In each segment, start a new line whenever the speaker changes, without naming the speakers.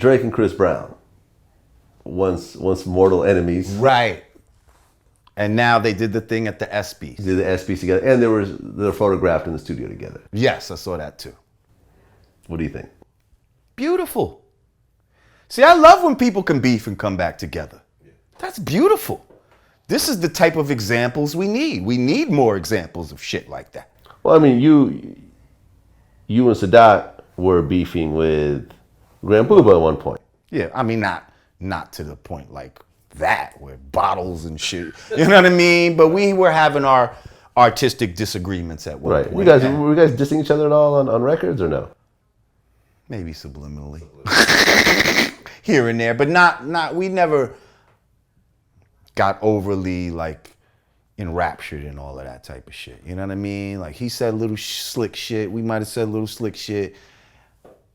Drake and Chris Brown, once mortal enemies.
Right. And now they did the thing at the ESPYs.
Did the ESPYs together, and they're photographed in the studio together.
Yes, I saw that too.
What do you think?
Beautiful. See, I love when people can beef and come back together. That's beautiful. This is the type of examples we need. We need more examples of shit like that.
Well, I mean, you and Sadat were beefing with Grand Puba at one point.
Yeah, I mean, not to the point like that, with bottles and shit. You know what I mean? But we were having our artistic disagreements at one point.
Were you guys dissing each other at all on records or no?
Maybe subliminally. Here and there, but not. We never got overly like enraptured in all of that type of shit. You know what I mean? Like he said little slick shit. We might have said little slick shit.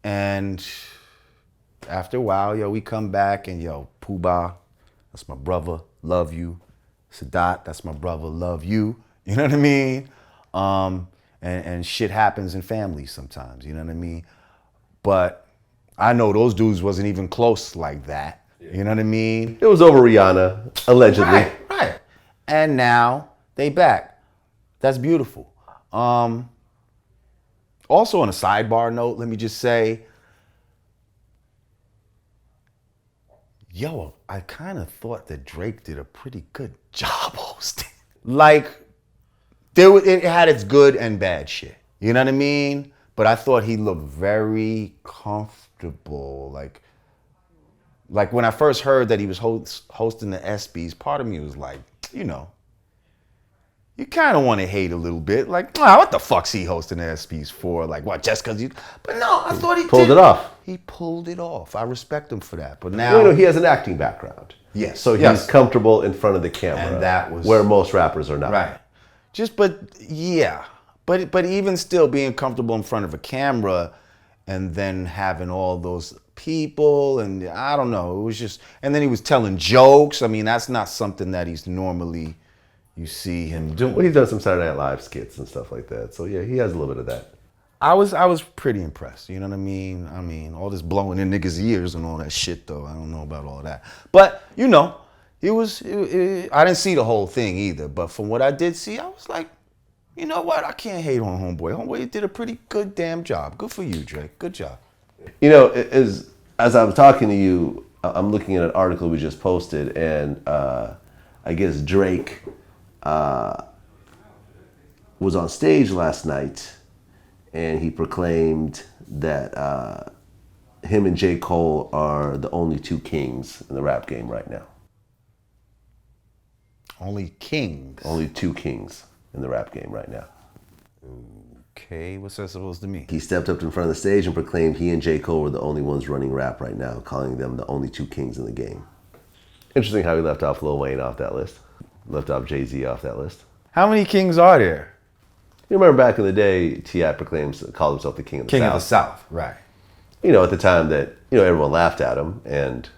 And after a while, we come back and Puba, that's my brother, love you. Sadat, that's my brother, love you. You know what I mean? And shit happens in families sometimes, you know what I mean? But I know those dudes wasn't even close like that. Yeah. You know what I mean?
It was over Rihanna, allegedly.
Right. And now they back. That's beautiful. Also on a sidebar note, let me just say, I kind of thought that Drake did a pretty good job hosting. Like, it had its good and bad shit. You know what I mean? But I thought he looked very comfortable. Like when I first heard that he was hosting the ESPYs, part of me was like, you kind of want to hate a little bit. Like, what the fuck's he hosting the ESPYs for? Like, what, just because you... But no, I thought he
pulled it off.
He pulled it off. I respect him for that. But now...
he has an acting background.
Yes.
So he's comfortable in front of the camera.
And that was...
Where most rappers are not.
Right. But even still being comfortable in front of a camera and then having all those people and I don't know, it was just... And then he was telling jokes. I mean, that's not something that he's normally... You see him doing.
Well, he's done some Saturday Night Live skits and stuff like that. So yeah, he has a little bit of that.
I was pretty impressed. You know what I mean? I mean, all this blowing in niggas' ears and all that shit, though. I don't know about all that. But it was. I didn't see the whole thing either. But from what I did see, I was like, you know what? I can't hate on Homeboy. Homeboy did a pretty good damn job. Good for you, Drake. Good job.
As I'm talking to you, I'm looking at an article we just posted, and I guess Drake. Was on stage last night and he proclaimed that him and J. Cole are the only two kings in the rap game right now.
Only kings?
Only two kings in the rap game right now.
Okay, what's that supposed to mean?
He stepped up in front of the stage and proclaimed he and J. Cole were the only ones running rap right now, calling them the only two kings in the game. Interesting how he left off Lil Wayne off that list. Left off Jay-Z off that list.
How many kings are there?
You remember back in the day, T.I. called himself the King of the South.
King of the South, right.
At the time that, everyone laughed at him, and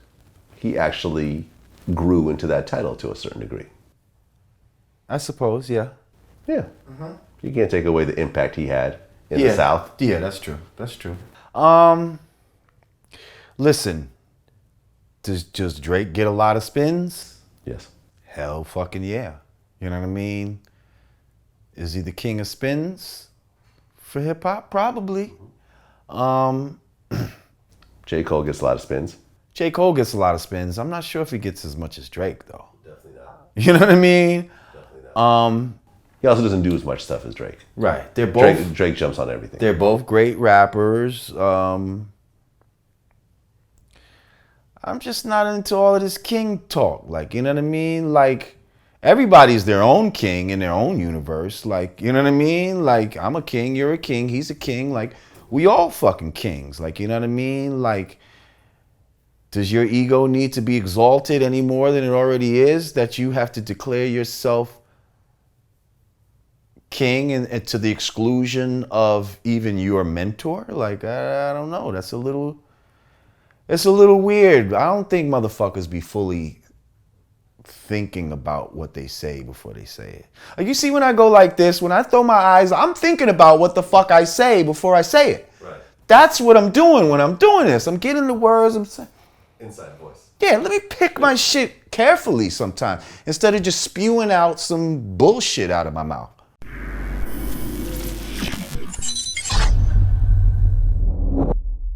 he actually grew into that title to a certain degree.
I suppose, yeah.
Yeah. Mm-hmm. You can't take away the impact he had in the South.
Yeah, that's true. That's true. Listen, does Drake get a lot of spins?
Yes.
Hell fucking yeah. You know what I mean? Is he the king of spins for hip hop? Probably.
J. Cole gets a lot of spins.
J. Cole gets a lot of spins. I'm not sure if he gets as much as Drake though.
Definitely not.
You know what I mean?
Definitely not. He also doesn't do as much stuff as Drake.
Right. They're both
Drake jumps on everything.
They're both great rappers. I'm just not into all of this king talk. Like, you know what I mean? Like, everybody's their own king in their own universe. Like, you know what I mean? Like, I'm a king, you're a king, he's a king. Like, we all fucking kings. Like, you know what I mean? Like, does your ego need to be exalted any more than it already is? That you have to declare yourself king and to the exclusion of even your mentor? Like, I don't know. It's a little weird. I don't think motherfuckers be fully thinking about what they say before they say it. Like, you see when I go like this, when I throw my eyes, I'm thinking about what the fuck I say before I say it.
Right.
That's what I'm doing when I'm doing this. I'm getting the words. I'm saying,
Inside voice.
yeah, let me pick my shit carefully sometimes instead of just spewing out some bullshit out of my mouth.